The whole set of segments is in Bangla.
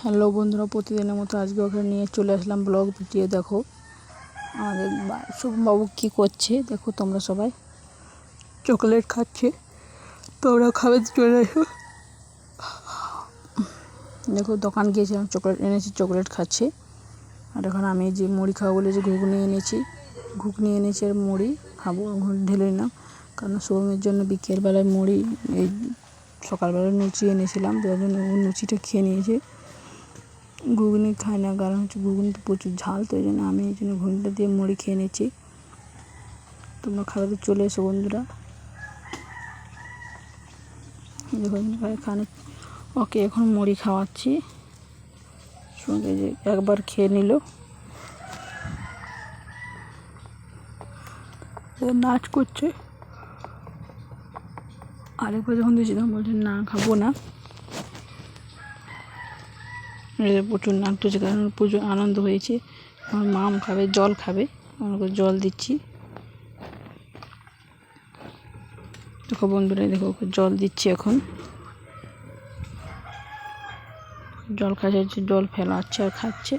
হ্যালো বন্ধুরা, প্রতিদিনের মতো আজকে ওখানে নিয়ে চলে আসলাম ব্লগ ভিডিও। দেখো আমাদের শুভবাবু কী করছে, দেখো তোমরা সবাই চকলেট খাচ্ছে। তোমরা খাবে চলে এসো। দেখো দোকান গিয়েছিলাম, চকলেট এনেছি, চকলেট খাচ্ছে। আর এখন আমি যে মুড়ি খাবো বলে যে ঘুগনি এনেছি আর মুড়ি খাবো, ঢেলে নিলাম। কারণ শুভমের জন্য বিকেলবেলায় মুড়ি, এই সকালবেলায় লুচি এনেছিলাম, তার জন্য লুচিটা খেয়ে নিয়েছে। ঘুগনি খায় না, কারণ ঘুগনিতে প্রচুর ঝাল, তো এই জন্য আমি এই জন্য ঘুগনিটা দিয়ে মুড়ি খেয়ে নিচ্ছি। তোমরা খাওয়াতে চলে এসো বন্ধুরা। এখানে ওকে এখন মুড়ি খাওয়াচ্ছি। সঙ্গে যে একবার খেয়ে নিল, নাচ করছে। আরেকবার যখন দিয়েছিলাম বলছে না খাবো না, প্রচুর নাক টুছে, কারণ প্রচুর আনন্দ হয়েছে। আমার মাম খাবে, জল খাবে, আমাকে জল দিচ্ছি। দেখো বন্ধুরা, দেখো ওকে জল দিচ্ছি এখন। জল খাচ্ছে, জল ফেলাচ্ছে আর খাচ্ছে।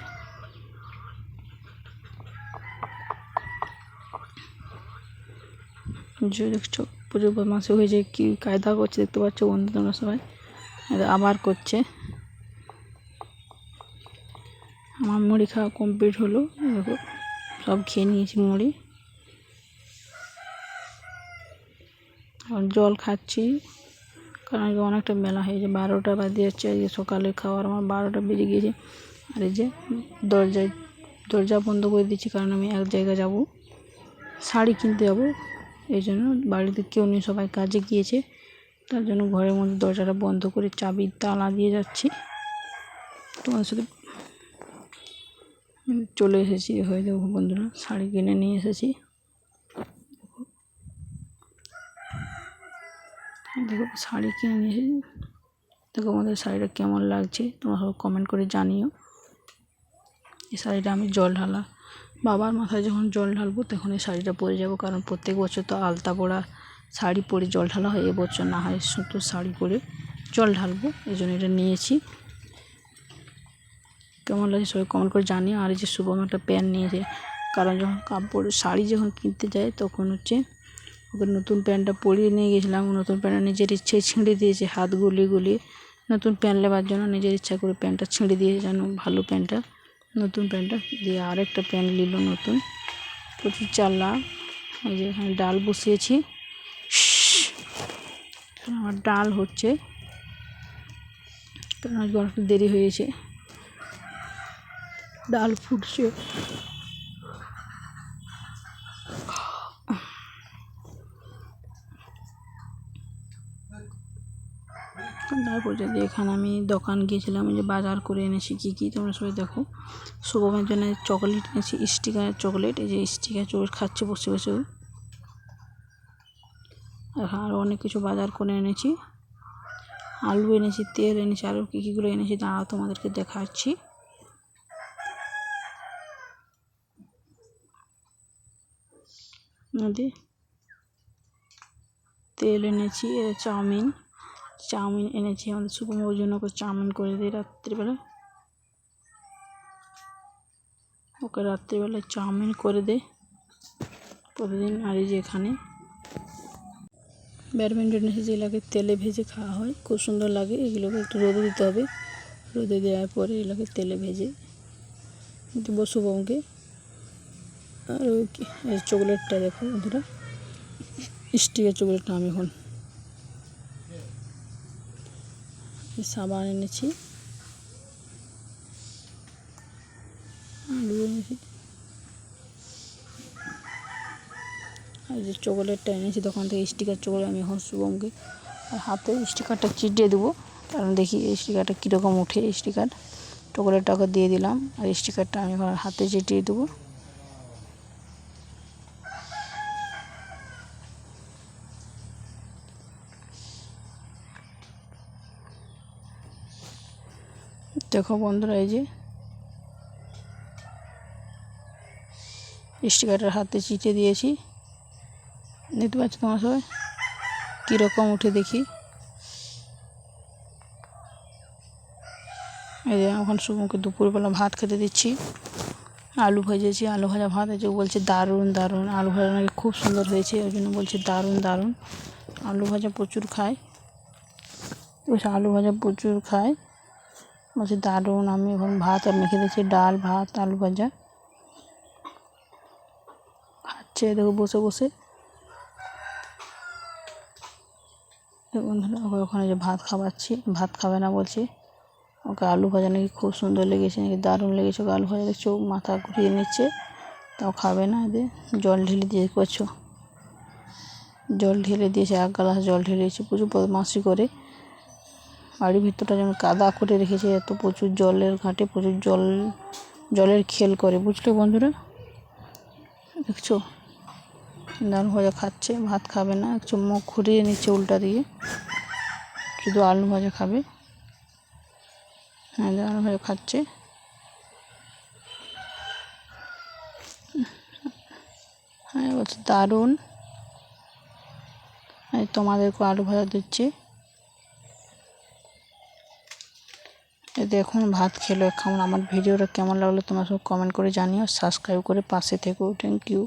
দেখছো প্রচুর বদমাশি হয়েছে, কি কায়দা করছে দেখতে পাচ্ছ বন্ধু তোমরা সবাই। আবার করছে। আমার মুড়ি খাওয়া কমপ্লিট হলো। দেখো সব খেয়ে নিয়েছি মুড়ি, আর জল খাচ্ছি। কারণ আজকে অনেকটা বেলা হয়েছে, 12টা বাজে যাচ্ছে। আজকে সকালে খাওয়ার আমার 12টা বেজে গিয়েছে। আর এই যে দরজা বন্ধ করে দিচ্ছি, কারণ আমি এক জায়গায় যাব, শাড়ি কিনতে যাবো। এই জন্য বাড়িতে কেউ নেই, সবাই কাজে গিয়েছে। তার জন্য ঘরের মধ্যে দরজাটা বন্ধ করে চাবির তালা দিয়ে যাচ্ছি। তোমার সাথে চলে এসেছি, হয়ে যাবো বন্ধুরা, শাড়ি কিনে নিয়ে এসেছি। দেখো শাড়ি কিনে নিয়ে এসেছি। দেখো আমাদের শাড়িটা কেমন লাগছে তোমরা সব কমেন্ট করে জানিও। এই শাড়িটা আমি জল ঢালা, বাবার মাথায় যখন জল ঢালবো তখন এই শাড়িটা পরে যাব। কারণ প্রত্যেক বছর তো আলতা পরা শাড়ি পরে জল ঢালা হয়, এবছর না হয় সুতোর শাড়ি পরে জল ঢালবো, এই জন্য এটা নিয়েছি। কেমন লাগছে সবাই কমেন্ট করে জানিও। আর এই যে শুভম একটা প্যান্ট নিয়েছে, কারণ যখন কাপড় শাড়ি যখন কিনতে যায় তখন হচ্ছে ওকে নতুন প্যান্টটা পরিয়ে নিয়ে গেছিলাম। নতুন প্যান্টটা নিজের ইচ্ছায় ছিঁড়ে দিয়েছে, হাত গুলিয়ে নতুন প্যান্ট নেবার জন্য নিজের ইচ্ছা করে প্যান্টটা ছিঁড়ে দিয়েছে, যেন ভালো প্যান্টটা, নতুন প্যান্টটা দিয়ে আরেকটা প্যান্ট নিল নতুন। প্রচুর চালা। এই যে এখানে ডাল বসিয়েছি, আমার ডাল হচ্ছে, কারণ আজকে অনেকটা দেরি হয়েছে, ডাল ফুটছে। তারপর যদি এখানে আমি দোকান গিয়েছিলাম, যে বাজার করে এনেছি কী তোমরা সবাই দেখো। শুভমের জন্য চকলেট এনেছি, স্টিকার চকলেট। এই যে স্টিকার চকলেট খাচ্ছে বসে বসে। আরও অনেক কিছু বাজার করে এনেছি, আলু এনেছি, তেল এনেছি, আরও কীগুলো এনেছি দাঁড়াও তোমাদেরকে দেখাচ্ছি। তেল এনেছি, চাউমিন এনেছি। আমাদের শুভমের জন্য ওকে চাউমিন করে দিই রাত্রিবেলা, ওকে রাত্রিবেলায় চাউমিন করে দে প্রতিদিন। আর এই যে এখানে ব্যাডমিন্টন এসেছে, এগুলোকে তেলে ভেজে খাওয়া হয়, খুব সুন্দর লাগে। এগুলোকে একটু রোদে দিতে হবে, রোদে দেওয়ার পরে এগুলোকে তেলে ভেজে দেবো শুভমকে। আর ওই চকলেটটা দেখো বন্ধুরা, স্টিকের চকলেটটা আমি এখন সাবান এনেছি, আলু এনেছি, আর যে চকলেটটা এনেছি দোকান থেকে স্টিকার চকলেট, আমি এখন শুভমকে আর হাতে স্টিকারটা চিটিয়ে দেবো। কারণ দেখি এই স্টিকারটা কীরকম ওঠে। স্টিকার চকলেটটাকে দিয়ে দিলাম, আর স্টিকারটা আমি এখন হাতে চিটিয়ে দেবো। দেখো বন্ধুরা, এই যে স্টিকারটার হাতে চিটে দিয়েছি, দেখতে পাচ্ছ তোমার সবাই কীরকম উঠে দেখি। এই যে এখন শুভমকে দুপুরবেলা ভাত খেতে দিচ্ছি। আলু ভেজেছি, আলু ভাজা ভাত। এই যে বলছে দারুণ দারুণ, আলু ভাজা নাকি খুব সুন্দর হয়েছে, ওই জন্য বলছে দারুণ দারুণ। আলু ভাজা প্রচুর খায়, বলছে আলু ভাজা প্রচুর খায়, বলছে দারুণ। আমি এখন ভাত আর মেখে দিয়েছি, ডাল ভাত আলু ভাজা খাচ্ছে দেখো বসে বসে। বন্ধুরা ওকে ওখানে যে ভাত খাওয়াচ্ছি, ভাত খাবে না বলছে, ওকে আলু ভাজা নাকি খুব সুন্দর লেগেছে, নাকি দারুণ লেগেছে ওকে আলু ভাজা। দেখছো মাথা ঘুরিয়ে নিচ্ছে, তাও খাবে না। এদের জল ঢেলে দিয়ে করছো, জল ঢেলে দিয়েছে, 1 গ্লাস জল ঢেলেছে। প্রচুর বদমাশি করে, বাড়ির ভিতরটা যেন কাদা করে রেখেছে, এত প্রচুর জলের ঘাটে প্রচুর জলের খেল করে, বুঝলে বন্ধুরা। দেখছো দারুণ ভাজা খাচ্ছে, ভাত খাবে না, একটু মুখ ঘুরিয়ে নিচ্ছে উল্টা দিয়ে, শুধু আলু ভাজা খাবে। হ্যাঁ আলু ভাজা খাচ্ছে। হ্যাঁ বলছে দারুণ। তোমাদেরকে আলু ভাজা দিচ্ছি। দেখুন ভাত খেলো এখন। আমার ভিডিওটা কেমন লাগলো তোমরা সব কমেন্ট করে জানিও, সাবস্ক্রাইব করে পাশে থেকো। Thank you.